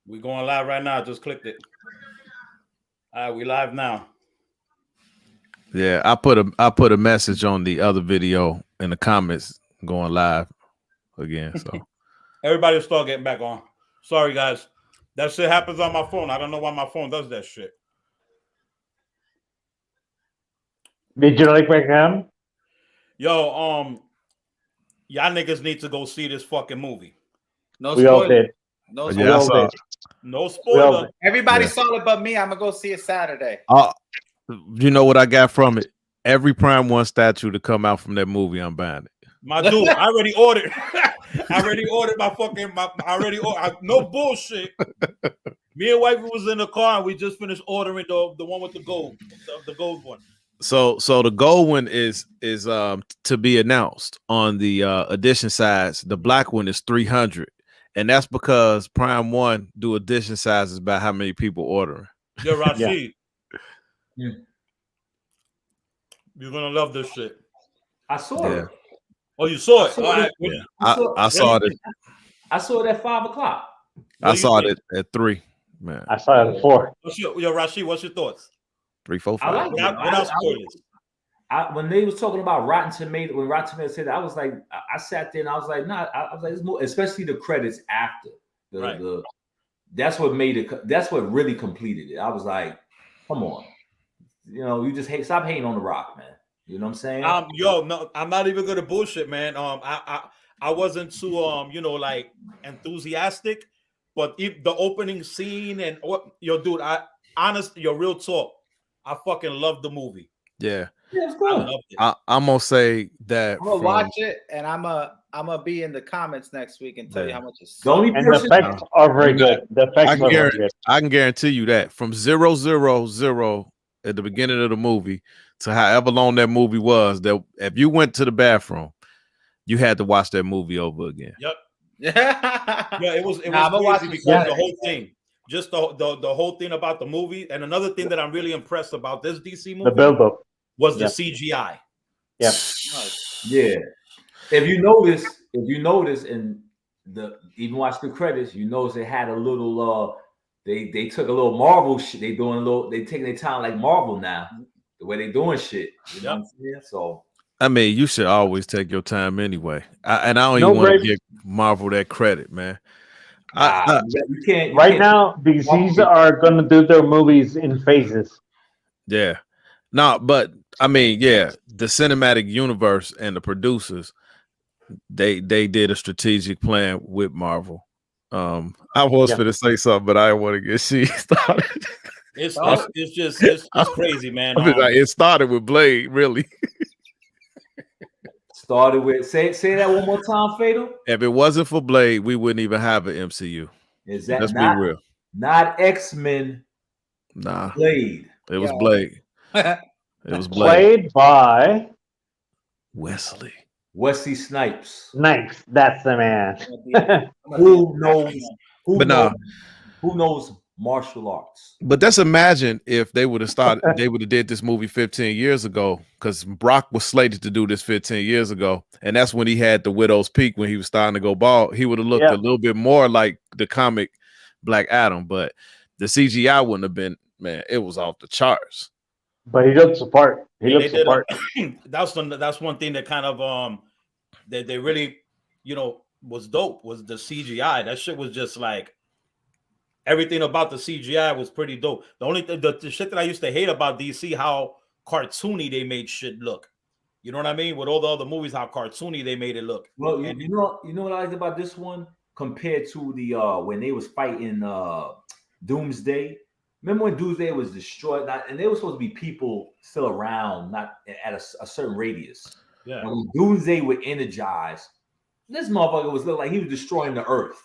We going live right now. Just clicked it. All right, we live now. Yeah, I put a message on the other video in the comments going live again. So Everybody will start getting back on. Sorry, guys. That shit happens on my phone. I don't know why my phone does that shit. Did you like Beckham? Yo, y'all niggas need to go see this fucking movie. No We all spoiler. did. No yeah, spoiler. I all saw. did. No We all spoiler. did. Everybody Yeah. saw it but me. I'm gonna go see it Saturday. You know what I got from it? Every Prime One statue to come out from that movie, I'm buying it. My dude, I already ordered. I already ordered my fucking. No bullshit. Me and wifey was in the car and we just finished ordering the one with the gold, the gold one. So the gold one is to be announced on the edition size. The black one is 300, and that's because Prime One do edition sizes by how many people ordering. Yo, Rashid, you're gonna love this shit. I saw Yeah. it. Oh, you saw it? I saw All it. right. Yeah, I I saw it. I saw it at 5:00. What I do you saw think? it at 3. Man, I saw it before. Yo, Rashid, what's your thoughts? 3, 4, I 5. like it. Without spoilers. When they was talking about Rotten Tomato, when Rotten Tomato said that, I was like, I sat there and I was like, nah. I was like, it's more, especially the credits after Right. that's what made it. That's what really completed it. I was like, come on, you just stop hating on The Rock, man. You know what I'm saying? Yo, no, I'm not even gonna bullshit, man. I wasn't too like enthusiastic, but if the opening scene and yo, dude, your real talk, I fucking love the movie. Yeah, Yeah, it's I good. loved it. I'm gonna say that I'm gonna from, watch it and I'm gonna be in the comments next week and tell you how much it's. The only And the person, effects are very good. The I effects can, are very guarantee, good. I can guarantee you that from 000 at the beginning of the movie to however long that movie was, that if you went to the bathroom, you had to watch that movie over again. Yep. Yeah, Yeah, it was I'ma watch crazy it because Saturday. the whole thing, just the whole thing about the movie, and another thing that I'm really impressed about this DC movie The build-up. was the Yeah. CGI. Yeah. yeah. If you notice, and even watch the credits, you notice they had a little. They took a little Marvel shit. They taking their time like Marvel now. The way they doing shit. You know what I'm saying? So I mean, you should always take your time anyway. And I don't No even want to break. give Marvel that credit, man. you can't. Right can't- now, DCs are going to do their movies in phases. Yeah. No, but I mean, yeah, the cinematic universe and the producers, they did a strategic plan with Marvel. I was going to say something, but I didn't want to get she started. It's crazy, man. I mean, like, it started with Blade, really. Started with say that one more time, Fatal. If it wasn't for Blade, we wouldn't even have an MCU. Is that Let's not be real. not X-Men? Nah, Blade. it was Yo. Blade. It was Blade. Played by Wesley. Wesley Snipes. Snipes. That's the man. Who knows? But nah. Who knows martial arts? But just imagine if they would have started, they would have did this movie 15 years ago, because Brock was slated to do this 15 years ago. And that's when he had the Widow's Peak, when he was starting to go bald. He would have looked a little bit more like the comic Black Adam, but the CGI wouldn't have been, man, it was off the charts. But he looks apart. He looks did apart. That's one thing that kind of that they really was dope, was the CGI. That shit was just like, everything about the CGI was pretty dope. The only thing, the shit that I used to hate about DC, how cartoony they made shit look. You know what I mean? With all the other movies, how cartoony they made it look. Well, you know what I liked about this one compared to the when they was fighting Doomsday. Remember when Doomsday was destroyed, and there was supposed to be people still around, not at a certain radius. Yeah. And when Doomsday would energize, this motherfucker was looking like he was destroying the earth.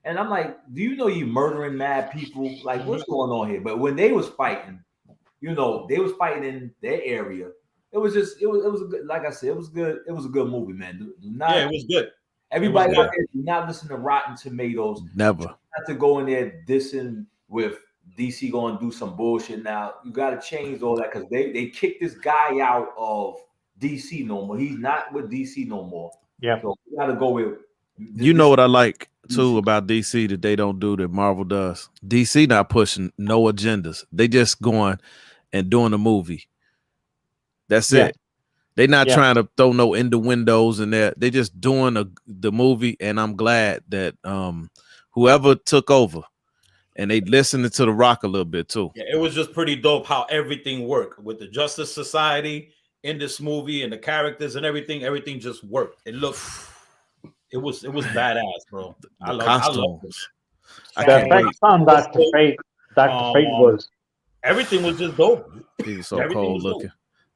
And I'm like, do you know you murdering mad people? Like, what's going on here? But when they was fighting, they was fighting in their area. It was a good, like I said, it was good. It was a good movie, man. Do not, it was good. Everybody was good. out there, do not listen to Rotten Tomatoes. Never. Not to go in there dissing with DC going to do some bullshit now. You got to change all that, because they kicked this guy out of DC no more. He's not with DC no more. Yeah. So you got to go with. You know what I like too about DC that they don't do that Marvel does. DC not pushing no agendas. They just going and doing a movie. That's it. They not trying to throw no innuendos in there. They just doing the movie, and I'm glad that whoever took over and they listened to The Rock a little bit too. Yeah, it was just pretty dope how everything worked with the Justice Society in this movie and the characters and everything. Everything just worked. It was badass, bro. I love it. The effects on Dr. Fate was everything was just dope. He was so cold looking.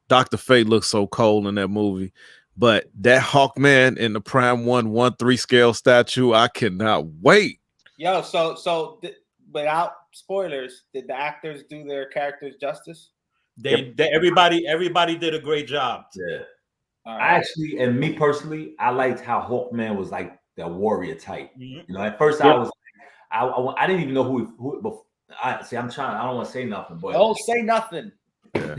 Dr. Fate looks so cold in that movie. But that Hawkman in the Prime 1/1/3 scale statue, I cannot wait. Yo, so without spoilers, did the actors do their characters justice? Everybody did a great job. Yeah. I actually, and me personally, I liked how Hawkman was like the warrior type. You know, at first I was, I didn't even know who. I don't want to say nothing, but don't say nothing. Yeah.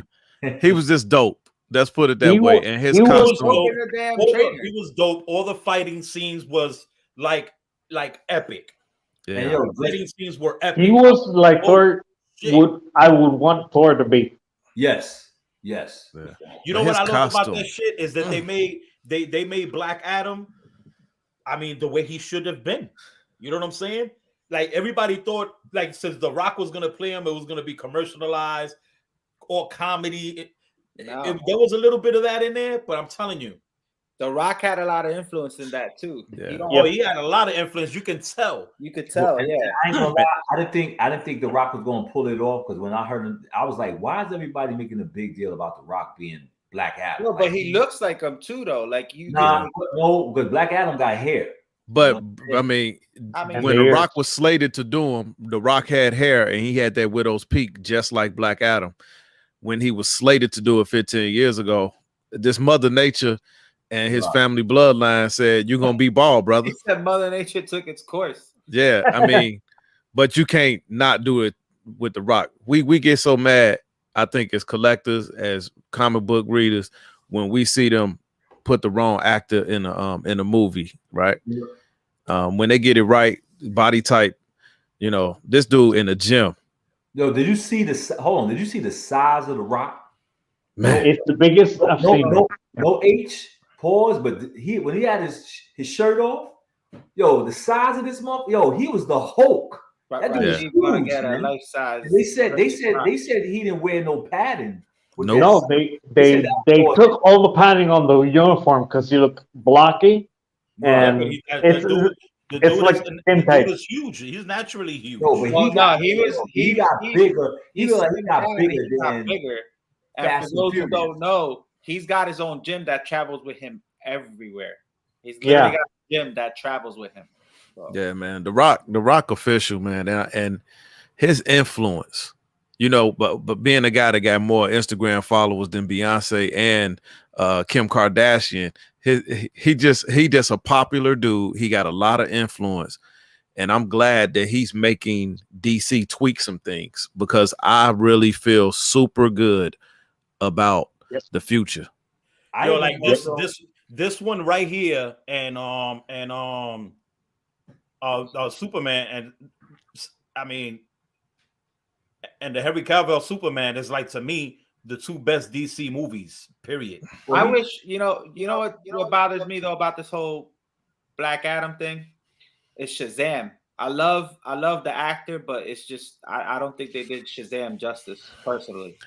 He was just dope. Let's put it that way. And his costume, he was dope. All the fighting scenes was like epic. Yeah, and the fighting scenes were epic. He was like Thor. I would want Thor to be. Yes. Yeah. You know what I love about that shit is that they made Black Adam. I mean, the way he should have been. You know what I'm saying? Like everybody thought, like since The Rock was gonna play him, it was gonna be commercialized or comedy. There was a little bit of that in there, but I'm telling you, The Rock had a lot of influence in that too. Yeah. He had a lot of influence. You can tell. You could tell. I ain't gonna lie. I didn't think The Rock was gonna pull it off because when I heard him, I was like, why is everybody making a big deal about The Rock being Black Adam? No, but he looks like him too, though. Like you. No, because Black Adam got hair. But I mean, when The Rock was slated to do him, The Rock had hair and he had that widow's peak, just like Black Adam. When he was slated to do it 15 years ago, this Mother Nature and his family bloodline said, "You're gonna be bald, brother." He said Mother Nature took its course. Yeah, I mean, but you can't not do it with The Rock. We get so mad, I think, as collectors, as comic book readers, when we see them put the wrong actor in a movie, right? Yeah. When they get it right, body type, you know, this dude in the gym. Yo, did you see the? Hold on, did you see the size of The Rock? Man, it's the biggest I've seen. No H pause, but when he had his shirt off, yo, the size of this month, yo, he was the Hulk. That dude was huge, get a life size. They said he didn't wear no padding. No, they took all the padding on the uniform because he looked blocky, and it's like skin tight. He was huge. He's naturally huge. No, but he got bigger. He got bigger. And for those who don't know, he's got his own gym that travels with him everywhere. He's literally got a gym that travels with him. So. Yeah, man. The Rock official, man, and his influence. You know, but being a guy that got more Instagram followers than Beyonce and Kim Kardashian, he just a popular dude. He got a lot of influence, and I'm glad that he's making DC tweak some things because I really feel super good about the future. Yo, like this one right here, and Superman, and I mean, and the Henry Cavill Superman is like to me the two best DC movies. Period. I wish you know what bothers me though about this whole Black Adam thing is Shazam. I love the actor, but it's just I don't think they did Shazam justice personally.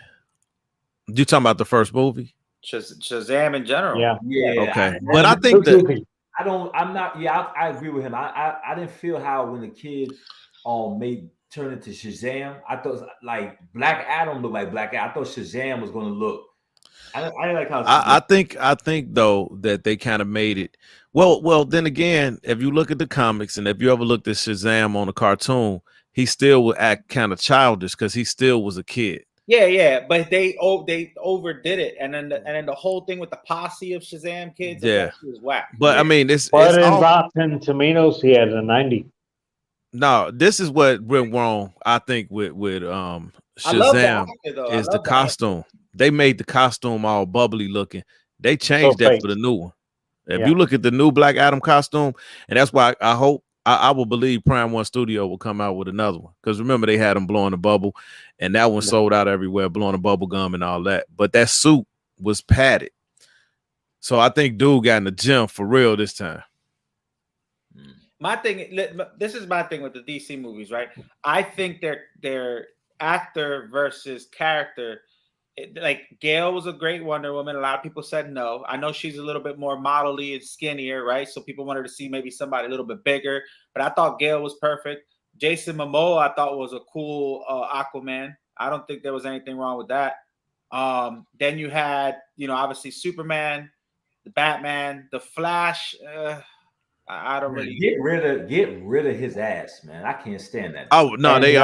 You talking about the first movie? Shazam in general. Yeah. Okay. But I think that I agree with him. I didn't feel how when the kid turn into Shazam, I thought like Black Adam looked like Black Adam. I thought Shazam was going to look. I didn't like how. I think though that they kind of made it. Well. Then again, if you look at the comics and if you ever looked at Shazam on a cartoon, he still would act kind of childish because he still was a kid. Yeah, but they overdid it, and then the whole thing with the posse of Shazam kids, was whack. But I mean, it's Rotten Tomatoes, he had a 90. No, this is what went wrong. I think with Shazam is the costume. They made the costume all bubbly looking. They changed that for the new one. If you look at the new Black Adam costume, and that's why I hope I will believe Prime One Studio will come out with another one, because remember they had them blowing the bubble, and that one sold out everywhere, blowing the bubble gum and all that. But that suit was padded, so I think dude got in the gym for real this time. My thing, this is my thing with the DC movies, right? I think their actor versus character. Like Gail was a great Wonder Woman. A lot of people said no. I know she's a little bit more modelly and skinnier, right? So people wanted to see maybe somebody a little bit bigger. But I thought Gail was perfect. Jason Momoa, I thought was a cool Aquaman. I don't think there was anything wrong with that. Then you had, obviously Superman, the Batman, the Flash. I don't really get rid of his ass, man. I can't stand that. Oh no, they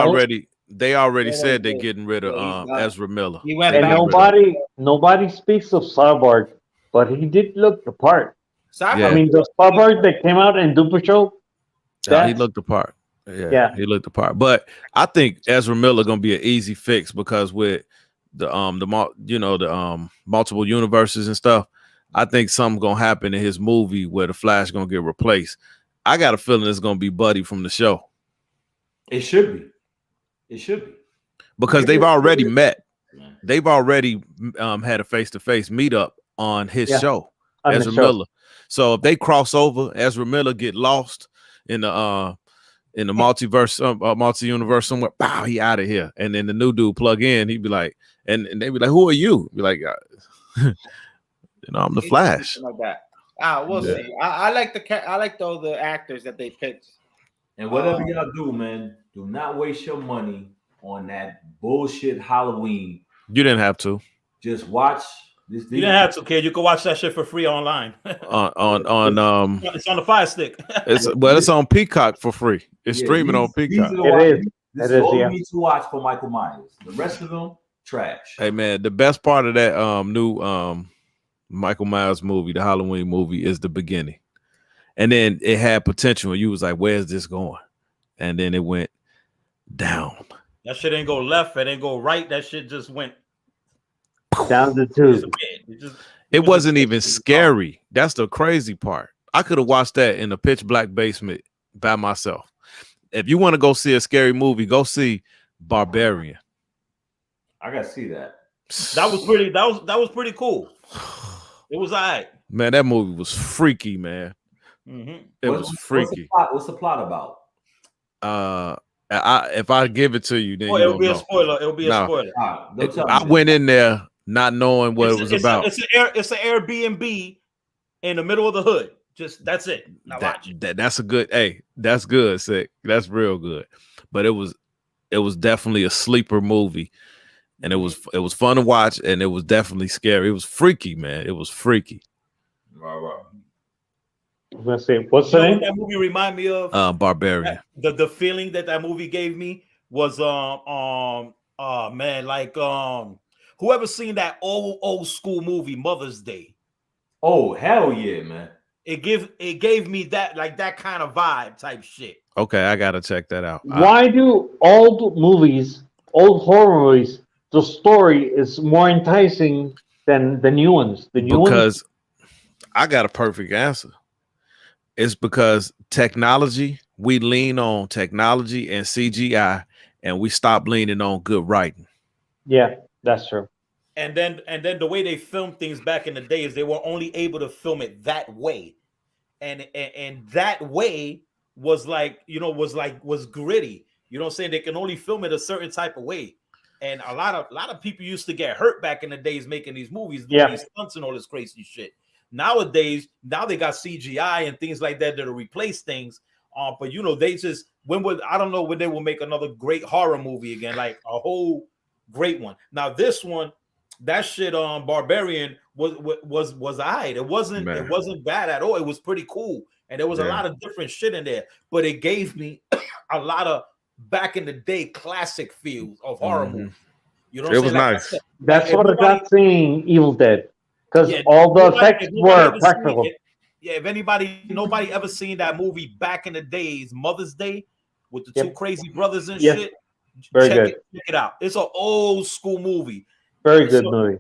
already said they're getting rid of Ezra Miller. He went and back. nobody speaks of Cyborg, but he did look the part. Cyborg, I mean, the Cyborg that came out in Doom Patrol. He looked the part. Yeah, he looked the part. But I think Ezra Miller gonna be an easy fix, because with the multiple universes and stuff, I think something gonna happen in his movie where the Flash gonna get replaced. I got a feeling it's gonna be Buddy from the show. It should be. Because they've already met. They've already had a face-to-face meetup on his show, Ezra Miller. So if they cross over, Ezra Miller get lost in the multiverse, multi-universe somewhere, wow, he out of here. And then the new dude plug in, he'd be like, and they'd be like, who are you? Be like, I'm the Flash. Like that. We'll see. I like all the actors that they picked. And whatever y'all do, man, do not waste your money on that bullshit Halloween. You didn't have to. Just watch this. You didn't have to, kid. You can watch that shit for free online. It's on the Fire Stick. It's on Peacock for free. It's streaming on Peacock. This is all you need to watch for Michael Myers. The rest of them, trash. Hey man, the best part of that new Michael Myers movie, the Halloween movie, is the beginning. And then it had potential. You was like, where's this going? And then it went down. That shit didn't go left. It didn't go right. That shit just went down the tube. It wasn't even scary. That's the crazy part. I could have watched that in a pitch black basement by myself. If you want to go see a scary movie, go see Barbarian. I gotta see that. That was pretty. That was pretty cool. It was all right. Man, that movie was freaky, man. Mm-hmm. It was freaky. What's the plot about? If I give it to you, then it'll be a spoiler. It'll be a spoiler. I went in there not knowing what it was about. It's an Airbnb in the middle of the hood. Just that's it. Now watch it. That's a good. Hey, that's good, sick. That's real good. But it was definitely a sleeper movie, and it was fun to watch, and it was definitely scary. It was freaky, man. It was freaky. Right. Let's see. What's the name? What that movie remind me of? Barbarian. The feeling that movie gave me was whoever seen that old school movie Mother's Day. Oh hell yeah, man! It gave me that kind of vibe type shit. Okay, I gotta check that out. Why do old horror movies, the story is more enticing than the new ones? Because I got a perfect answer. It's because we lean on technology and CGI, and we stop leaning on good writing. Yeah, that's true. And then the way they filmed things back in the day is they were only able to film it that way, and that way was gritty. You know what I'm saying? They can only film it a certain type of way, and a lot of people used to get hurt back in the days making these movies, doing these stunts and all this crazy shit. Nowadays, they got CGI and things like that that'll replace things. But they just I don't know when they will make another great horror movie again, like a whole great one. Now this one, that shit on Barbarian was alright. It wasn't bad at all. It was pretty cool, and there was a lot of different shit in there. But it gave me a lot of back in the day classic feels of horror movies. You know, it was nice. That's what I got seeing Evil Dead. Because all the effects were practical. If nobody ever seen that movie back in the days, Mother's Day, with the two crazy brothers and shit. Check it out. It's an old school movie. Very good movie.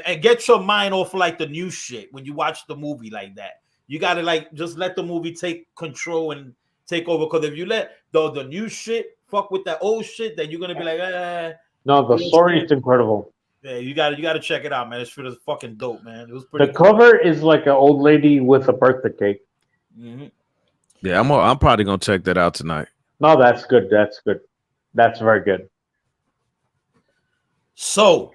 And get your mind off like the new shit when you watch the movie like that. You gotta just let the movie take control and take over. Because if you let the new shit fuck with that old shit, then you're gonna be like, No, the story is incredible. Yeah, you gotta check it out, man. This shit is fucking dope, man. It was The pretty cool. cover is like an old lady with a birthday cake. Mm-hmm. Yeah, I'm probably gonna check that out tonight. No, that's good. That's good. That's very good. So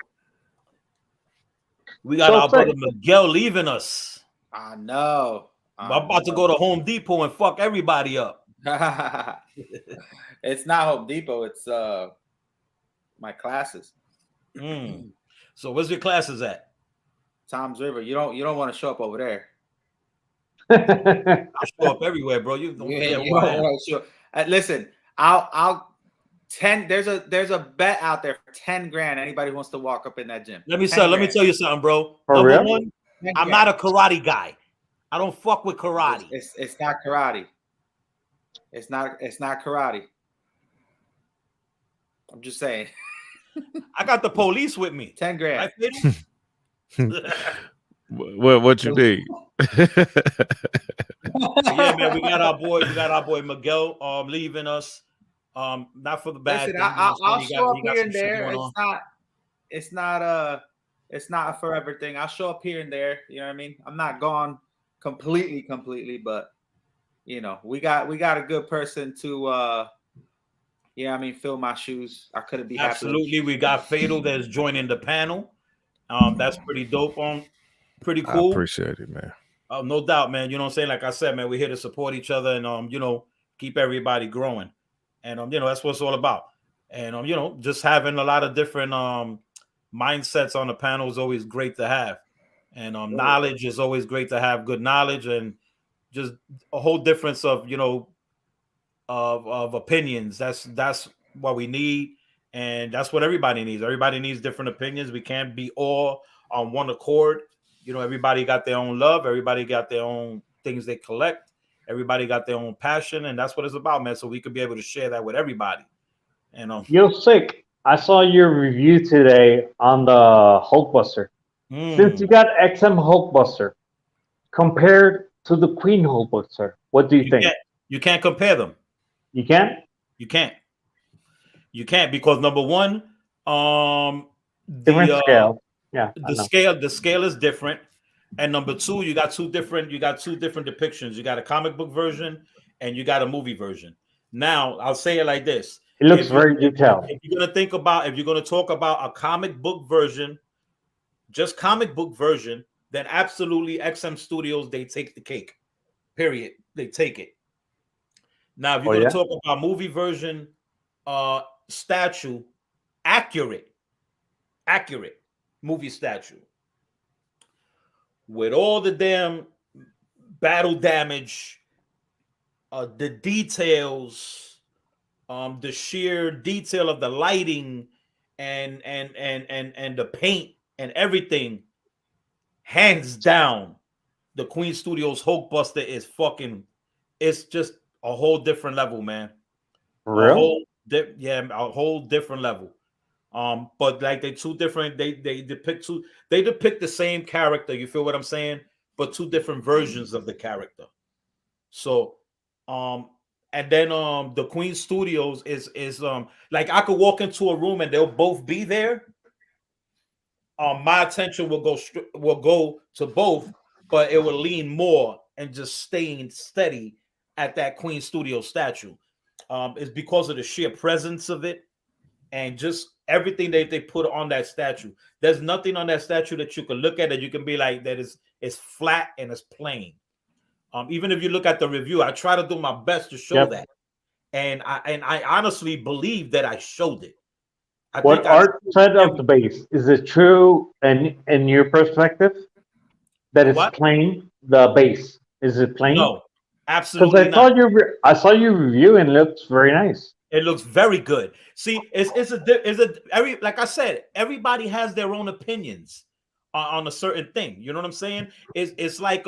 we got our brother Miguel leaving us. I know. I'm about to go to Home Depot and fuck everybody up. It's not Home Depot. It's my classes. So where's your classes at? Tom's River. You don't want to show up over there. I show up everywhere, bro. You don't listen, I'll 10. There's a bet out there for 10 grand. Anybody who wants to walk up in that gym. Let me tell you something, bro. Number one, I'm not a karate guy. I don't fuck with karate. It's not karate. It's not karate. I'm just saying. I got the police with me. 10 grand. What you need? Yeah, man, we got our boy Miguel leaving us. Not for the bad. Listen, I'll show up here and there. It's not a forever thing. I'll show up here and there. You know what I mean? I'm not gone completely, but you know, we got a good person to fill my shoes. I couldn't be absolutely happy. We got Fatal that's joining the panel. That's pretty dope. Pretty cool. I appreciate it, man. No doubt, man. You know what I'm saying? Like I said, man, we're here to support each other and keep everybody growing. And that's what it's all about. And just having a lot of different mindsets on the panel is always great to have. And knowledge is always great to have, good knowledge, and just a whole difference of of opinions. That's what we need, and that's what everybody needs. Everybody needs different opinions. We can't be all on one accord. Everybody got their own love. Everybody got their own things they collect. Everybody got their own passion, and that's what it's about, man. So we could be able to share that with everybody. And Yo, Sick, I saw your review today on the Hulkbuster. Since you got XM Hulkbuster compared to the Queen Hulkbuster, what do you think? You can't compare them. You can't? You can't. You can't because number one, different scale. Yeah. The scale is different. And number two, you got two different depictions. You got a comic book version and you got a movie version. Now, I'll say it like this. It looks very detailed. If you're going to talk about a comic book version, just comic book version, then absolutely XM Studios, they take the cake. Period. They take it. Now, if you're going to talk about movie version, statue, accurate movie statue with all the damn battle damage, the details, the sheer detail of the lighting and the paint and everything, hands down, the Queen Studios Hulkbuster is it's just a whole different level, man. For real? A whole different level. But like they depict the same character, you feel what I'm saying? But two different versions of the character. So and then the Queen Studios is like I could walk into a room and they'll both be there. My attention will go to both, but it will lean more and just staying steady at that Queen Studio statue. It's because of the sheer presence of it and just everything that they put on that statue. There's nothing on that statue that you can look at that you can be like that is flat and it's plain. Even if you look at the review, I try to do my best to show that, and I honestly believe that I showed it. What Art said of the base, is it true in your perspective that it's plain? The base, is it plain? No, absolutely not. Because I saw your review and it looks very nice. It looks very good. See, like I said, everybody has their own opinions on a certain thing. You know what I'm saying? It's like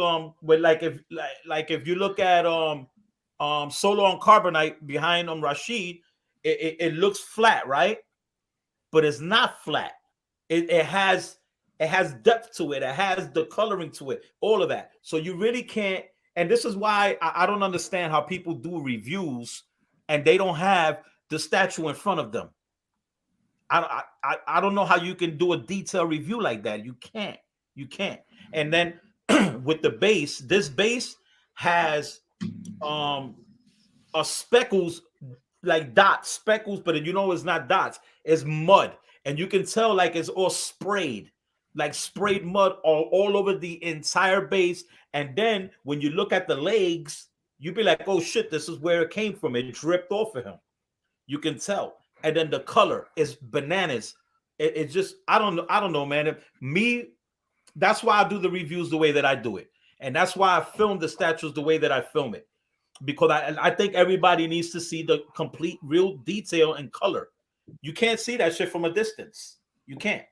if you look at Solo on Carbonite behind Rashid, it looks flat, right? But it's not flat. It has depth to it. It has the coloring to it. All of that. So you really can't. And this is why I don't understand how people do reviews and they don't have the statue in front of them. I don't know how you can do a detailed review like that. You can't. And then with the base, this base has a speckles, like dots, speckles, but you know it's not dots, it's mud. And you can tell like it's all sprayed, like sprayed mud all over the entire base. And then when you look at the legs, you'd be like, oh shit, this is where it came from. It dripped off of him. You can tell. And then the color is bananas. It's just, I don't know, man. That's why I do the reviews the way that I do it. And that's why I film the statues the way that I film it. Because I think everybody needs to see the complete real detail and color. You can't see that shit from a distance. You can't.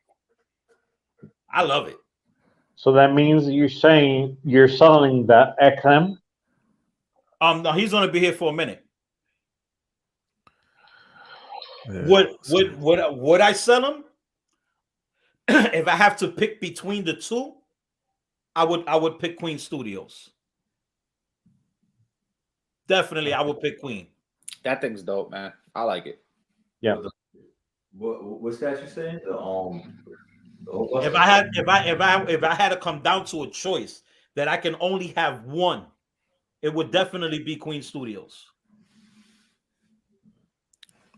I love it. So that means you're saying you're selling the XM? No, he's gonna be here for a minute. Yeah. Would I sell him? If I have to pick between the two, I would pick Queen Studios. Definitely, I would pick Queen. That thing's dope, man. I like it. Yeah. What's that you saying? If I had to come down to a choice that I can only have one, it would definitely be Queen Studios.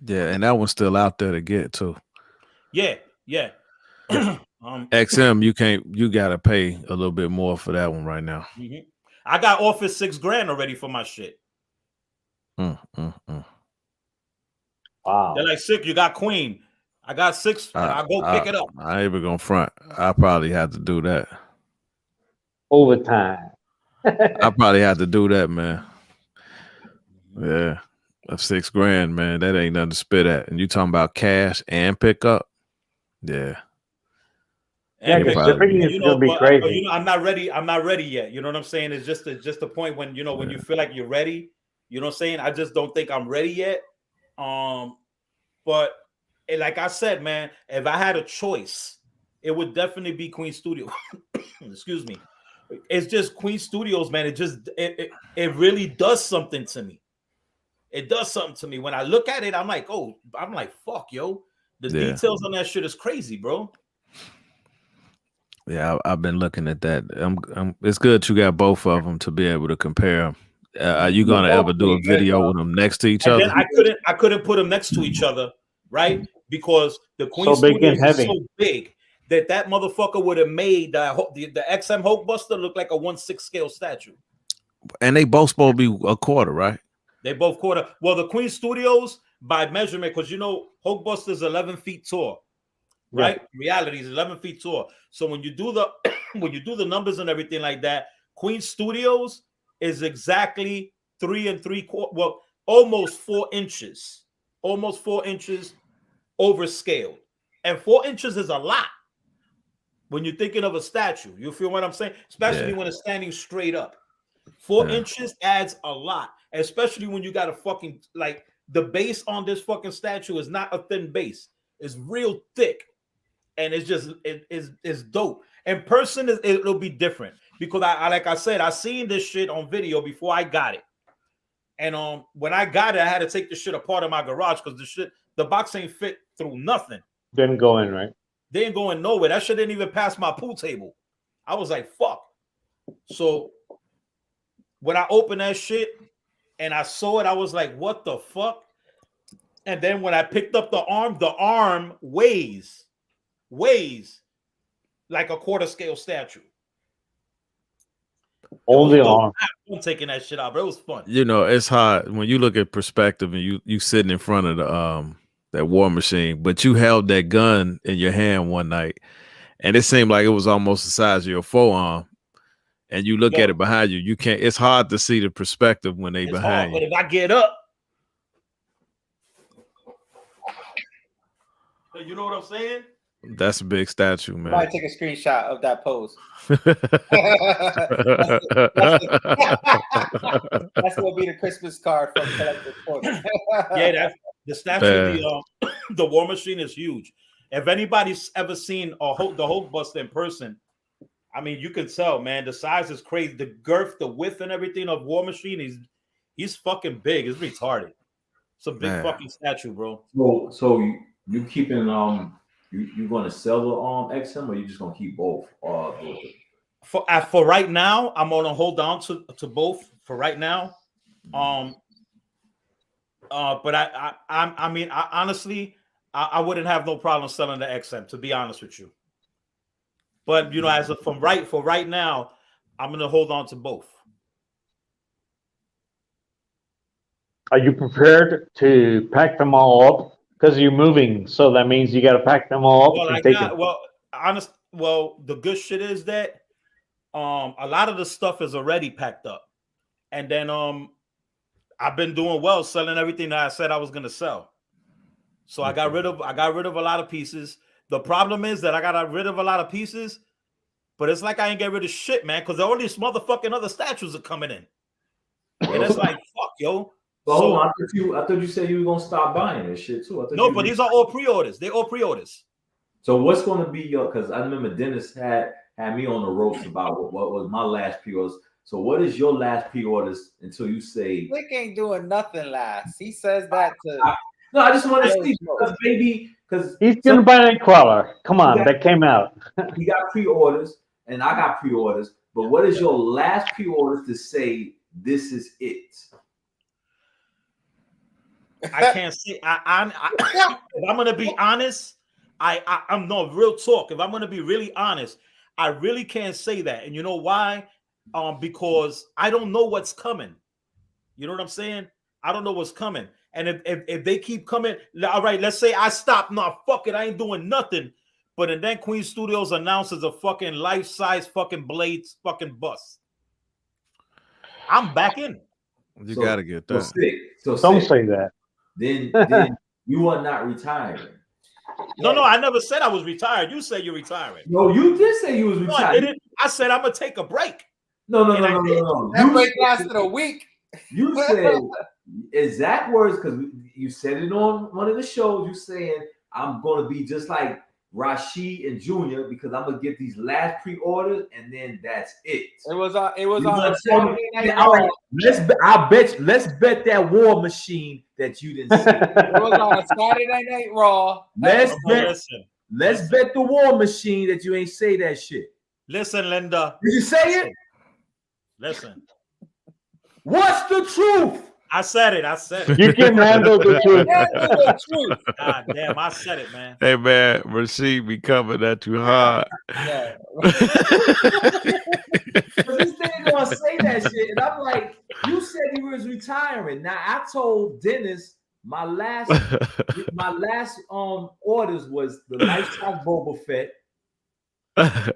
Yeah, and that one's still out there to get too. Yeah. XM, you gotta pay a little bit more for that one right now. I got offered $6,000 already for my shit. Wow. They're like, sick, you got Queen. I got 6. I'll go pick it up. I ain't even gonna front. I probably have to do that. Overtime. I probably have to do that, man. Yeah. Of $6,000, man. That ain't nothing to spit at. And you talking about cash and pickup? Yeah. Yeah, because shipping is gonna be crazy. I'm not ready. I'm not ready yet. You know what I'm saying? It's just a point when when you feel like you're ready. You know what I'm saying? I just don't think I'm ready yet. But like I said, man, if I had a choice, it would definitely be Queen Studios. Excuse me. It's just Queen Studios, man. It really does something to me. It does something to me. When I look at it, I'm like, fuck, yo. The details on that shit is crazy, bro. Yeah, I've been looking at that. It's good you got both of them to be able to compare them. Are you gonna ever do a video with them next to each other? Then I couldn't put them next to each other, right? Because the Queen Studios is so big that motherfucker would have made the XM Hulkbuster look like a 1/6 scale statue. And they both supposed to be a quarter, right? They both quarter. Well, the Queen Studios by measurement, because Hulkbuster is 11 feet tall, right? Yeah. Reality is 11 feet tall. So when you do the numbers and everything like that, Queen Studios is exactly 3 3/4. Well, almost 4 inches. Almost 4 inches overscaled. And 4 inches is a lot when you're thinking of a statue. You feel what I'm saying? Especially when it's standing straight up. 4 inches adds a lot, especially when you got a fucking, like, the base on this fucking statue is not a thin base. It's real thick. And it's just, it's dope. In person, it'll be different. Because like I said, I seen this shit on video before I got it. And when I got it, I had to take the shit apart in my garage because the box ain't fit through nothing. Didn't go in, right? They ain't going nowhere. That shit didn't even pass my pool table. I was like, fuck. So when I opened that shit and I saw it, I was like, what the fuck? And then when I picked up the arm weighs like a quarter scale statue. Only arm. I'm taking that shit out, but it was fun. It's hard when you look at perspective and you sitting in front of the that war machine, but you held that gun in your hand one night, and it seemed like it was almost the size of your forearm. And you look at it behind you, you can't. It's hard to see the perspective when they behind you. But if I get up, you know what I'm saying? That's a big statue, man. I might take a screenshot of that pose. That's gonna be the Christmas card from Collective Corner. Yeah, the statue of the war machine is huge. If anybody's ever seen the Hulkbuster in person, I mean, you can tell, man. The size is crazy. The girth, the width, and everything of War Machine. He's fucking big. It's retarded. It's a big fucking statue, bro. So you keeping you gonna sell the XM, or you just gonna keep both? For right now, I'm gonna hold on to both for right now. But I mean, honestly, I wouldn't have no problem selling the XM, to be honest with you. But you know, for right now, I'm gonna hold on to both. Are you prepared to pack them all up? Because you're moving, so that means you got to pack them all up and take them. Well, the good shit is that a lot of the stuff is already packed up, and then I've been doing well selling everything that I said I was gonna sell. So I got rid of a lot of pieces. The problem is that I got rid of a lot of pieces, but it's like I ain't get rid of shit, man, because all these motherfucking other statues are coming in, and it's like fuck, yo. But hold on, I thought you said you were gonna stop buying this shit too. No, but these are all pre-orders. They all pre-orders. So what's going to be your? Because I remember Dennis had me on the ropes about what was my last pre-orders. So what is your last pre-orders until you say? Slick ain't doing nothing last. He says that to. No, I just want to see because he's gonna buy a Nightcrawler. Come on, that came out. He got pre-orders and I got pre-orders. But what is your last pre-orders to say this is it? I can't say. If I'm gonna be honest, I'm no real talk. If I'm gonna be really honest, I really can't say that. And you know why? Because I don't know what's coming. You know what I'm saying? I don't know what's coming. And if they keep coming, all right, let's say I stop. No, fuck it, I ain't doing nothing. But and then Queen Studios announces a fucking life-size fucking Blades fucking bus. I'm back in. You gotta get that. So don't say that. Then you are not retiring. No, I never said I was retired. You said you're retiring. No, you did say you was retired. No, I didn't. I said I'm gonna take a break. No. That break lasted a week. You said exact words because you said it on one of the shows. You saying I'm gonna be just like Rashid and Junior because I'm gonna get these last pre-orders and then that's it. It was on a Saturday night. All right, let's bet that War Machine that you didn't see. It was on a Saturday Night Raw. Let's bet the War Machine that you ain't say that shit. Listen, Linda. Did you say it? Listen. What's the truth? I said it. You can handle the truth. God damn, I said it, man. Hey, man, Rashid be coming at you hard. Yeah. Because this thing gonna say that shit, and I'm like, you said you was retiring. Now I told Dennis my last orders was the lifestyle Boba Fett, the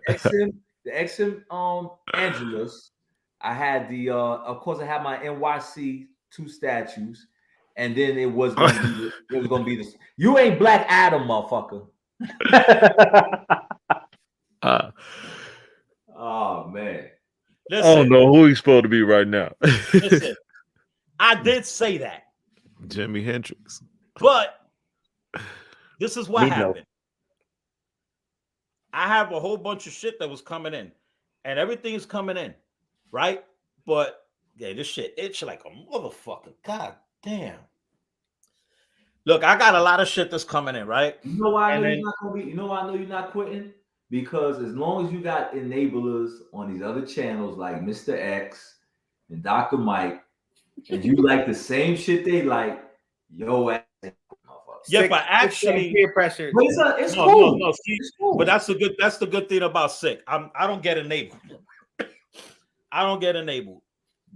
XM Angelus. I had of course I had my NYC 2 statues, and then it was gonna be this. You ain't Black Adam, motherfucker. Oh man. Listen, I don't know who he's supposed to be right now. Listen, I did say that. Jimi Hendrix. But this is what happened. I have a whole bunch of shit that was coming in, and everything's coming in, right? But yeah, this shit itch like a motherfucker. God damn. Look, I got a lot of shit that's coming in, right? You know why I know you're not gonna be. You know why I know you're not quitting? Because as long as you got enablers on these other channels like Mr. X and Dr. Mike, and you like the same shit they like, yo ass. Yeah, but actually, peer pressure. But it's cool. No, see, it's cool. But that's the good thing about Sick. I don't get enabled. I don't get enabled.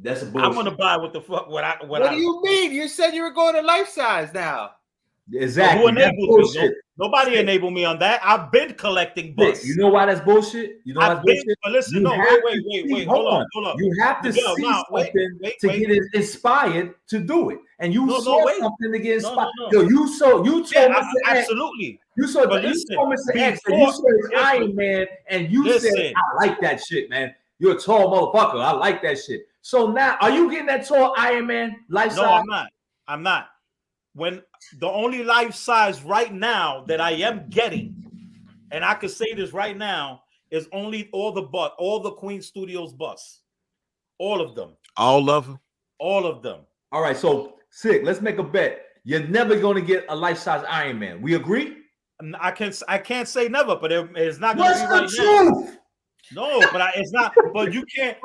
That's a bullshit. I'm gonna buy what the fuck. What do you mean? You said you were going to life size now. Exactly. Who enabled me? Nobody enabled me on that. I've been collecting books. You know why that's bullshit? You know why that's bullshit? But listen, wait. Hold on. You have to see something to get inspired to do it. And you saw something to get inspired. Yo, you told Mr. absolutely. You told Mr. X that you saw Iron Man, and you said, I like that shit, man. You're a tall motherfucker. I like that shit. So now, are you getting that tall Iron Man life size? No, I'm not. When the only life size right now that I am getting, and I can say this right now, is only all the Queen Studios bus. All of them. All of them. All of them. All right, so Sick, let's make a bet. You're never going to get a life-size Iron Man. We agree? I can't say never, but it's not going to be What's the right truth? now. No, but it's not. But you can't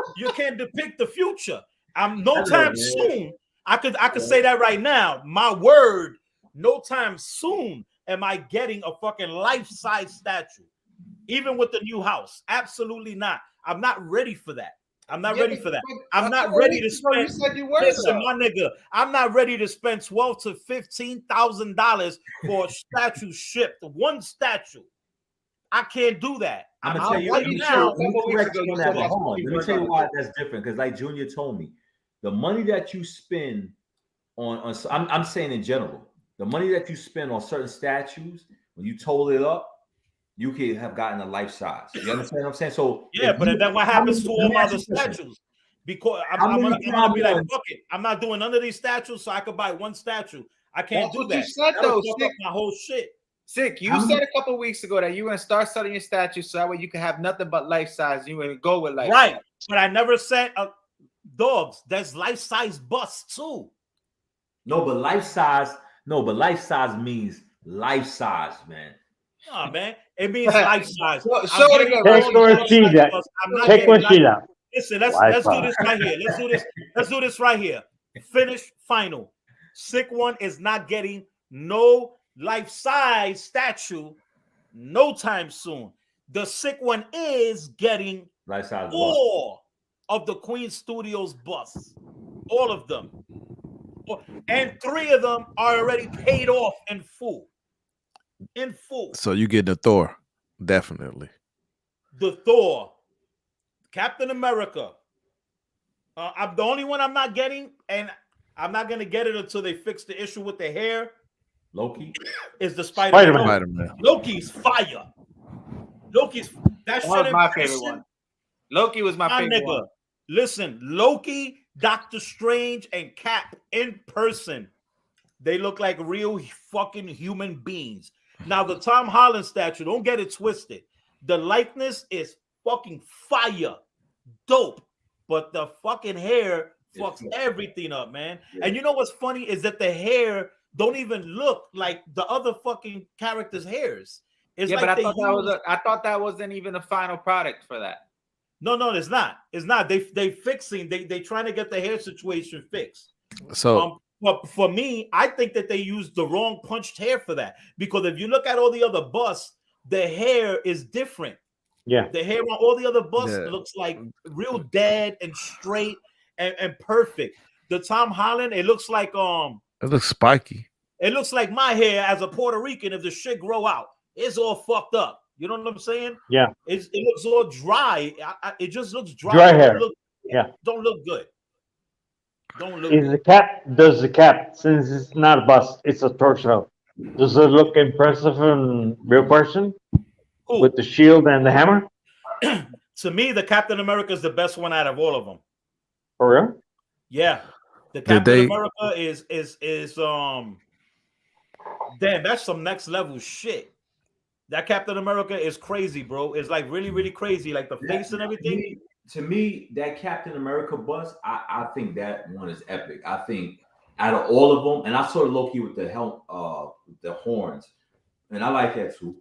depict the future. No time soon. I could say that right now. My word, no time soon am I getting a fucking life-size statue, even with the new house. Absolutely not. I'm not ready for that. I'm not ready for that. I'm not ready to spend. You said you were. Listen, my nigga, I'm not ready to spend $12,000 to $15,000 for a statue shipped. One statue. I can't do that. I'm gonna tell you. Let me correct you on that. Hold on. Let me tell you why that's different. Because like Junior told me, the money that you spend on I'm saying in general, the money that you spend on certain statues, when you total it up, you could have gotten a life size. You understand what I'm saying? So yeah, but then what happens to all my other statues? Because I'm gonna be like, fuck it. I'm not doing none of these statues, so I could buy one statue. I can't do that. You said though, fuck up my whole shit. Sick. You said a couple weeks ago that you were gonna start selling your statues so that way you can have nothing but life size. You would go with life. Right, size. but I never said dogs. There's life size busts too. No, but life size. No, but life size means life size, man. Oh man, it means life size. Check where she's at. Check where she's at. Listen, let's do this right here. Let's do this right here. Finish final. Sick One is not getting no life-size statue no time soon. The Sick One is getting life-size all of the Queen Studios busts. All of them. And 3 of them are already paid off in full. In full. So you get the Thor, definitely. The Thor, Captain America. I'm the only one I'm not getting, and I'm not gonna get it until they fix the issue with the hair. Loki is the Spider-Man. Spider-Man. Loki's fire. That was my favorite one. Loki was my favorite one. Listen, Loki, Doctor Strange, and Cap in person. They look like real fucking human beings. Now, the Tom Holland statue, don't get it twisted. The likeness is fucking fire. Dope. But the fucking hair fucks everything up, man. Yeah. And you know what's funny is that the hair don't even look like the other fucking characters' hairs. It's like but I thought that wasn't even a final product for that. No, it's not. It's not. They fixing. They trying to get the hair situation fixed. So, but for me, I think that they used the wrong punched hair for that, because if you look at all the other busts, the hair is different. Yeah, the hair on all the other busts looks like real dead and straight and perfect. The Tom Holland, it looks like it looks spiky. It looks like my hair as a Puerto Rican. If the shit grow out, it's all fucked up. You know what I'm saying? Yeah. It looks all dry. It just looks dry. Dry hair. Don't look good. Don't look. Does the cap, since it's not a bust, it's a torso, does it look impressive in real person? Ooh. With the shield and the hammer? To me, the Captain America is the best one out of all of them. For real? Yeah. The Captain America is damn, that's some next level shit. That Captain America is crazy, bro. It's like really, really crazy. Like the face and everything. To me, that Captain America bust, I think that one is epic. I think out of all of them, and I saw Loki with the helm, the horns, and I like that too.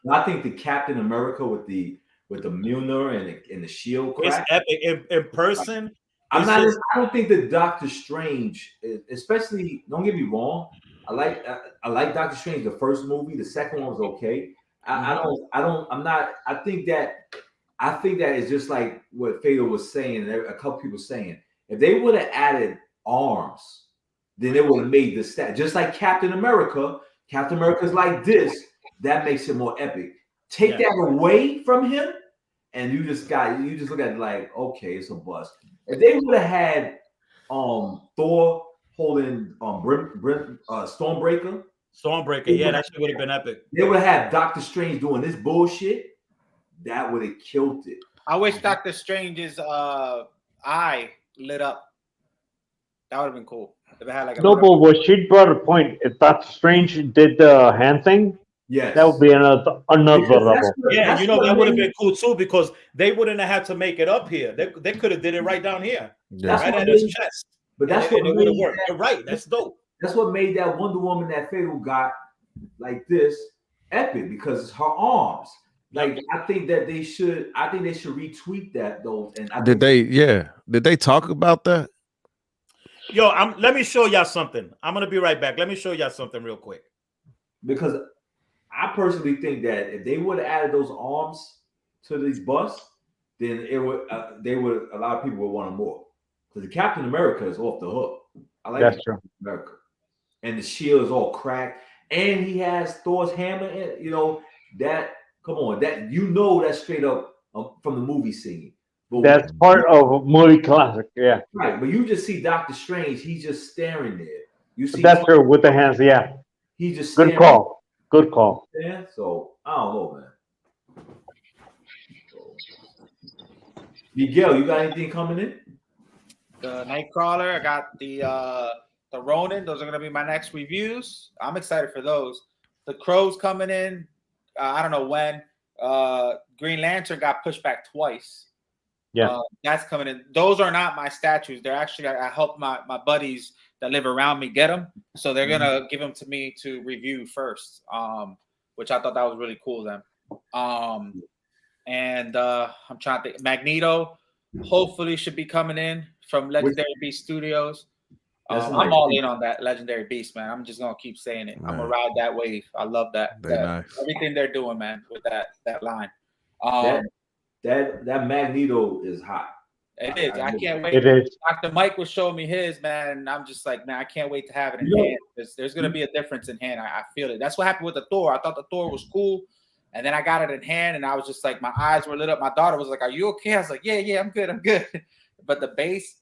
I think the Captain America with the Mjolnir and the shield crack, it's epic in person. I don't think that Doctor Strange, especially, don't get me wrong, I like Doctor Strange, the first movie. The second one was okay. I think that is just like what Fado was saying, and a couple people saying. If they would have added arms, then it would have made the stat. Just like Captain America. Captain America's like this. That makes it more epic. Take that away from him, and you just look at it like, okay, it's a bust. If they would have had Thor holding Stormbreaker, yeah, that shit would have been epic. They would have had Doctor Strange doing this bullshit. That would have killed it. I wish Doctor Strange's eye lit up. That would have been cool. If it had like but what she brought a point. If Doctor Strange did the hand thing, Yes, That would be another level. Yeah, you know that would have been cool too because they wouldn't have had to make it up here. They could have did it right down here, Yeah. right at his chest. But that's and what it would have made worked. You're right. That's dope. That's what made that Wonder Woman that Fatal got like this epic because it's her arms. Like I think they should retweet that though. And did they talk about that? Yo, let me show y'all something. I'm gonna be right back. Let me show y'all something real quick. Because I personally think that if they would have added those arms to these busts, then it would a lot of people would want them more. Because the Captain America is off the hook. I like That's true. America. And the shield is all cracked. And he has Thor's hammer in, you know, that come on, that's straight up from the movie scene. But that's part of a movie classic, yeah. Right, but you just see Doctor Strange, he's just staring there. You see that's true with the hands, yeah. He just good call. Good call. Yeah, so I don't know, man. Miguel, you got anything coming in? The Nightcrawler, I got the Ronin. Those are gonna be my next reviews. I'm excited for those. The Crow's coming in. I don't know when. Green Lantern got pushed back twice. Yeah, that's coming in. Those are not my statues. They're actually I helped my buddies that live around me get them, so they're gonna give them to me to review first. Which I thought that was really cool. Then, and I'm trying to think. Magneto, hopefully, should be coming in from Legendary Beast Studios. I'm all in on that Legendary Beast, man. I'm just gonna keep saying it. Man. I'm gonna ride that wave. I love that. Nice. Everything they're doing, man, with that line. That Magneto is hot. It is. I can't wait. It is. Dr. Mike was showing me his, man, and I'm just like, man, I can't wait to have it in hand. There's going to be a difference in hand. I feel it. That's what happened with the Thor. I thought the Thor was cool, and then I got it in hand, and I was just like, my eyes were lit up. My daughter was like, "Are you okay?" I was like, "Yeah, I'm good. But the base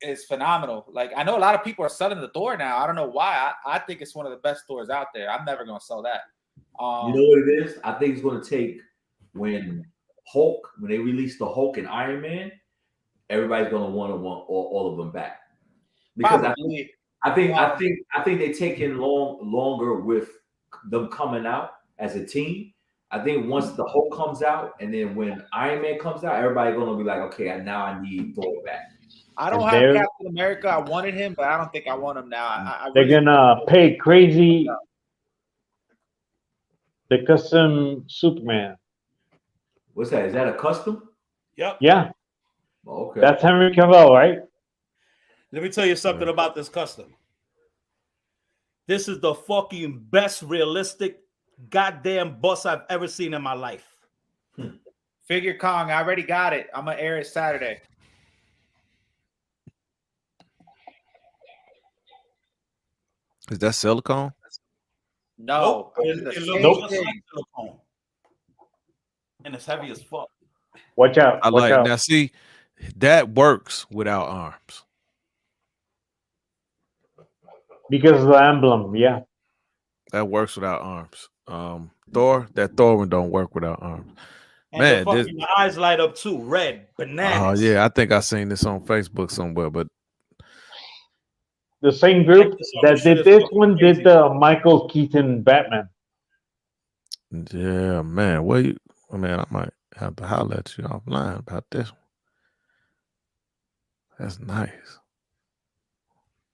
is phenomenal. Like, I know a lot of people are selling the Thor now. I don't know why. I think it's one of the best Thors out there. I'm never going to sell that. You know what it is? I think it's going to take when they release the Hulk and Iron Man, everybody's going to want all of them back. Because I think they're taking longer with them coming out as a team. I think once the Hulk comes out and then when Iron Man comes out, everybody's going to be like, okay, now I need Thor back. I don't have Captain America. I wanted him, but I don't think I want him now. They're going to pay crazy the custom Superman. What's that? Is that a custom? Yep. Yeah. Okay. That's Henry Cavill, right? Let me tell you something about this custom. This is the fucking best realistic goddamn bus I've ever seen in my life. Figure Kong, I already got it. I'm gonna air it Saturday. Is that silicone? No, it looks just like silicone. And it's heavy as fuck. Watch out. Now see, that works without arms. Because of the emblem, yeah. That works without arms. That Thor one don't work without arms. And man, the eyes light up too, red, bananas. Oh yeah, I think I seen this on Facebook somewhere, but the same group that did this one did the Michael Keaton Batman. Yeah, man. I might have to holler at you offline about this one. That's nice.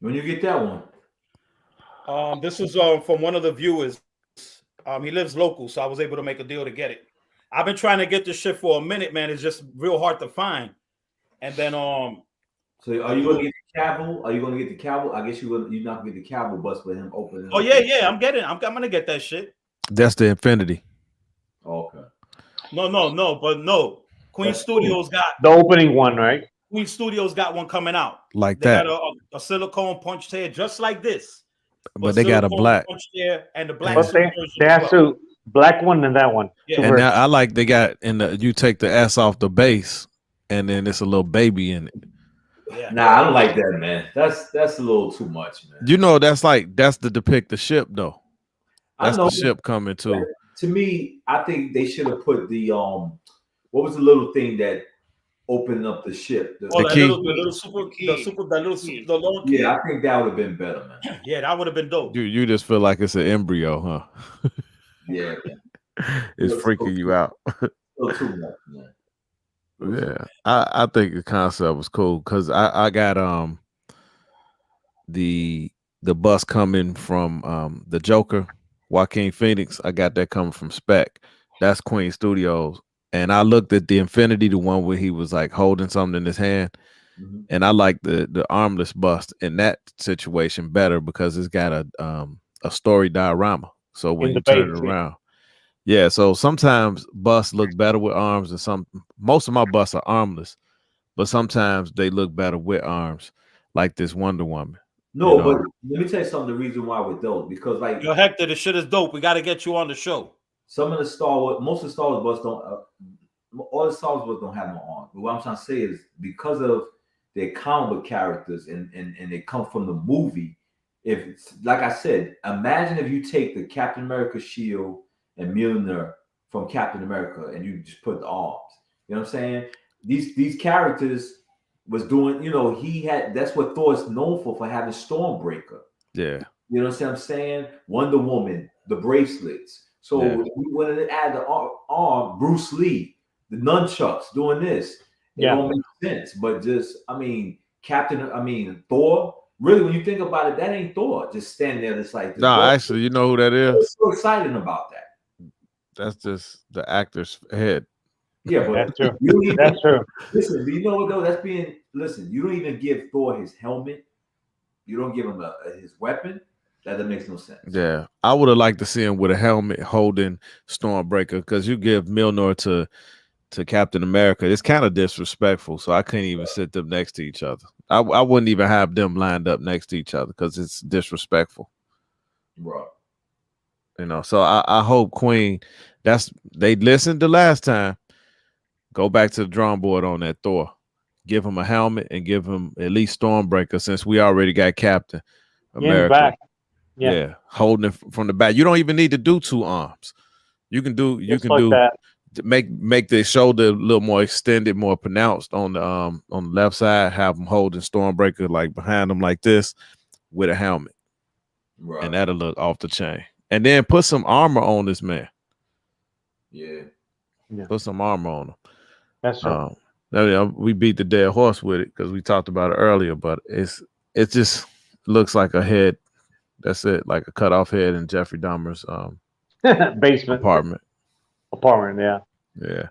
When you get that one? This was from one of the viewers. He lives local, so I was able to make a deal to get it. I've been trying to get this shit for a minute, man. It's just real hard to find. And then So are you going to get the Cavill? Are you going to get the Cavill? I guess you're not going to get the Cavill bus for him opening. Oh yeah. I'm going to get that shit. That's the Infinity. Okay. No. Queen Studios got the opening one, right? Queen Studios got one coming out. Like they that. Got a silicone punched hair just like this. But they got a black. And the black. But they have to black one and that one. Yeah. And now I like they got you take the S off the base and then it's a little baby in it. Yeah. Nah, I don't like that, man. That's a little too much, man. You know, that's to depict the ship though. That's the ship coming too. To me, I think they should have put the what was the little thing that opened up the ship? The key. The long key. Yeah, I think that would have been better, man. Yeah, that would have been dope. You just feel like it's an embryo, huh? Yeah, It's Still freaking you out. too much, man. Yeah, I think the concept was cool because I got the bus coming from the Joker, Joaquin Phoenix. I got that coming from Spec. That's Queen Studios. And I looked at the Infinity, the one where he was like holding something in his hand. Mm-hmm. And I like the armless bust in that situation better because it's got a story diorama. So when you turn it around, yeah. So sometimes busts look better with arms, and most of my busts are armless, but sometimes they look better with arms, like this Wonder Woman. No, but let me tell you something. The reason why we're dope because like yo, Hector, the shit is dope. We got to get you on the show. Some of the most of the Star Wars busts don't. All the Star Wars busts don't have no arms. But what I'm trying to say is because of their comic book characters and they come from the movie. If it's, like I said, imagine if you take the Captain America shield and Mjolnir from Captain America and you just put the arms. You know what I'm saying? These characters was doing. You know, that's what Thor's known for having Stormbreaker. Yeah. You know what I'm saying? Wonder Woman, the bracelets. So we wanted to add the arm, Bruce Lee, the nunchucks doing this. It don't make sense. But just, Thor, really, when you think about it, that ain't Thor. Just standing there, just like no, actually, you know who that is? I'm so excited about that. That's just the actor's head. Yeah, but that's true. That's true. Listen, but you know what though? You don't even give Thor his helmet. You don't give him his weapon. That makes no sense. Yeah, I would have liked to see him with a helmet holding Stormbreaker because you give Mjolnir to Captain America. It's kind of disrespectful, so I couldn't even sit them next to each other. I wouldn't even have them lined up next to each other because it's disrespectful. Right. You know, so I hope Queen, they listened the last time. Go back to the drawing board on that Thor. Give him a helmet and give him at least Stormbreaker since we already got Captain America. Back. Yeah, holding it from the back. You don't even need to do two arms. You can do that. Make the shoulder a little more extended, more pronounced on the left side. Have them holding Stormbreaker like behind them like this with a helmet, right. And that'll look off the chain. And then put some armor on this man. Yeah. Put some armor on him. That's true. We beat the dead horse with it because we talked about it earlier, but it just looks like a head. That's it, like a cut off head in Jeffrey Dahmer's basement apartment. Yeah.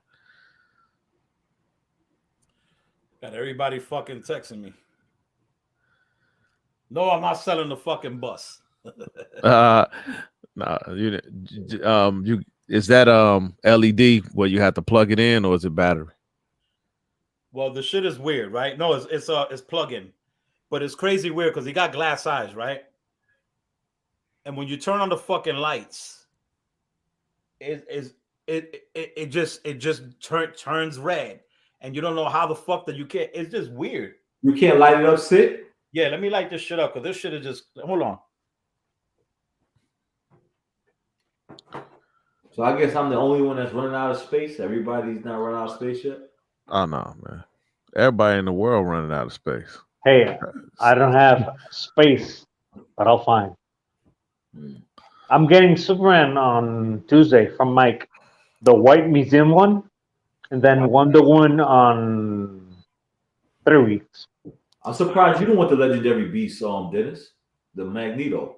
Got everybody fucking texting me. No, I'm not selling the fucking bus. No, you is that LED where you have to plug it in or is it battery? Well, the shit is weird, right? No, it's plug-in, but it's crazy weird because he got glass eyes, right? And when you turn on the fucking lights, it just turns red, and you don't know how the fuck that you can't. It's just weird. You can't light it up, Sid? Yeah, let me light this shit up because this shit is just. Hold on. So I guess I'm the only one that's running out of space. Everybody's not running out of space yet. Oh no, man! Everybody in the world running out of space. Hey, I don't have space, but I'll find. I'm getting Superman on Tuesday from Mike, the White Museum one, and then Wonder Woman on 3 weeks. I'm surprised you don't want the Legendary Beast, Dennis, the Magneto.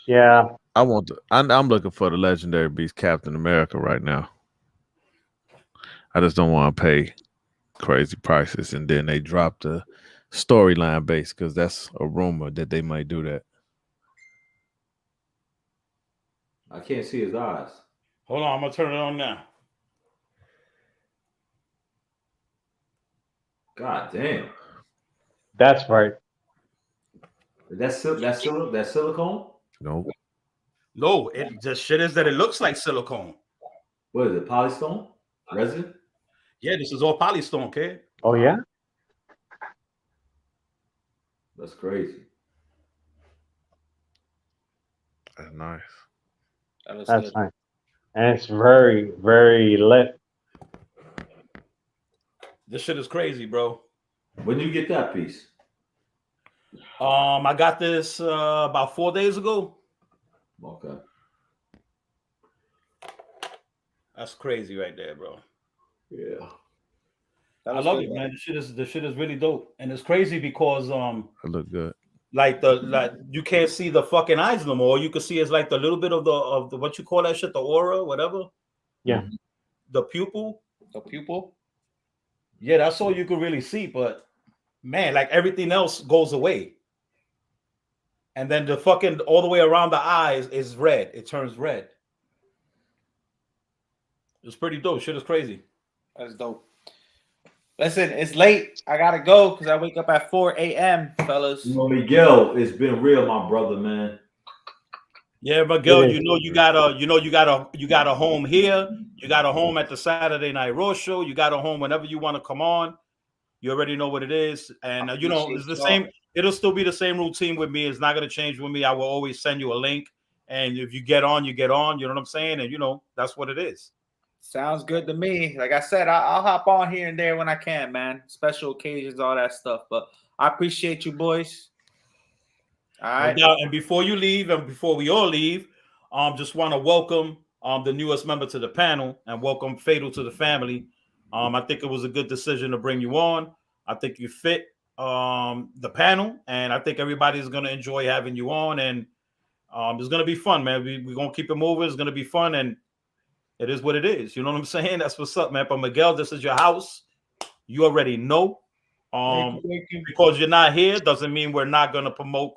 Yeah, I'm looking for the Legendary Beast Captain America right now. I just don't want to pay crazy prices, and then they drop the storyline base because that's a rumor that they might do that. I can't see his eyes. Hold on, I'm gonna turn it on now. God damn. that's right. That's silicone? No. No, it just shit is that it looks like silicone. What is it? Polystone? Resin? Yeah, this is all polystone, kid. Oh yeah. That's crazy. That's nice. That's nice. And it's very, very lit. This shit is crazy, bro. When did you get that piece? I got this about 4 days ago. Okay. That's crazy right there, bro. Yeah. I love it, man. The shit is really dope, and it's crazy because It look good. like you can't see the fucking eyes no more. All you can see is like the little bit of the what you call that shit, the aura, whatever. Yeah. The pupil. The pupil. Yeah, that's all you can really see. But man, like everything else goes away. And then the fucking all the way around the eyes is red. It turns red. It's pretty dope. Shit is crazy. That's dope. Listen, it's late. I gotta go because I wake up at 4 a.m., fellas. You know, Miguel, it's been real, my brother, man. Yeah, Miguel, you got a home here. You got a home at the Saturday Night Raw show. You got a home whenever you want to come on. You already know what it is, and you know it's the same. It'll still be the same routine with me. It's not going to change with me. I will always send you a link, and if you get on, you get on. You know what I'm saying? And you know that's what it is. Sounds good to me. Like I said, I'll hop on here and there when I can, man. Special occasions, all that stuff. But I appreciate you, boys. All right. And before you leave, and before we all leave, just want to welcome the newest member to the panel and welcome Fatal to the family. I think it was a good decision to bring you on. I think you fit the panel, and I think everybody's going to enjoy having you on. And it's going to be fun, man. We're going to keep it moving. It's going to be fun, and it is what it is. You know what I'm saying? That's what's up, man. But Miguel, this is your house. You already know. Thank you. Because you're not here doesn't mean we're not going to promote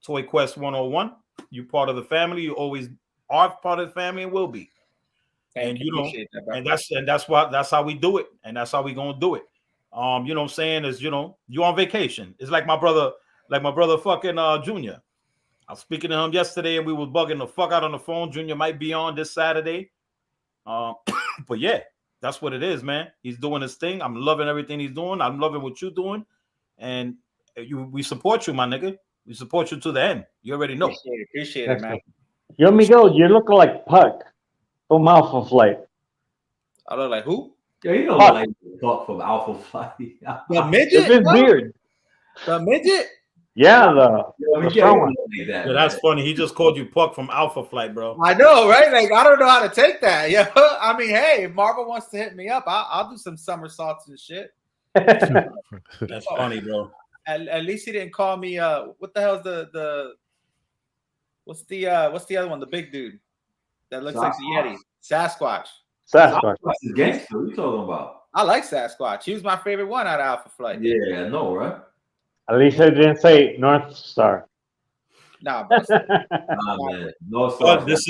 Toy Quest 101. You're part of the family. You always are part of the family and will be. And you know, that's how we do it, and that's how we gonna do it. You know what I'm saying? Is you know, you on vacation. It's like my brother fucking Junior. I was speaking to him yesterday and we was bugging the fuck out on the phone. Junior might be on this Saturday. But yeah, that's what it is, man. He's doing his thing. I'm loving everything he's doing. I'm loving what you're doing. And we support you, my nigga. We support you to the end. You already know. Appreciate it, man. Yo, Miguel, you look like Puck from Alpha Flight. I look like who? Yeah, you know, like talk from Alpha Flight. The midget? It's weird. The midget? Yeah, the strong one. Yeah, that's funny. He just called you Puck from Alpha Flight, bro. I know, right? Like, I don't know how to take that. Yeah, I mean, hey, if Marvel wants to hit me up, I'll do some somersaults and shit. That's funny, bro. At least he didn't call me. What the hell's the what's the other one? The big dude that looks like the Yeti. Sasquatch. What's his gangster? What are you talking about? I like Sasquatch. He was my favorite one out of Alpha Flight. Yeah, I know, right? At least I didn't say North Star. Nah, man. North Star. This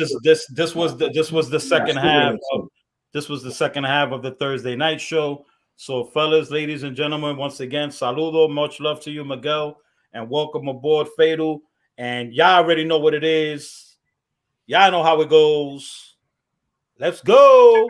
was the second half. This was the second half of the Thursday night show. So, fellas, ladies and gentlemen, once again, saludo, much love to you, Miguel, and welcome aboard, Fatal. And y'all already know what it is. Y'all know how it goes. Let's go.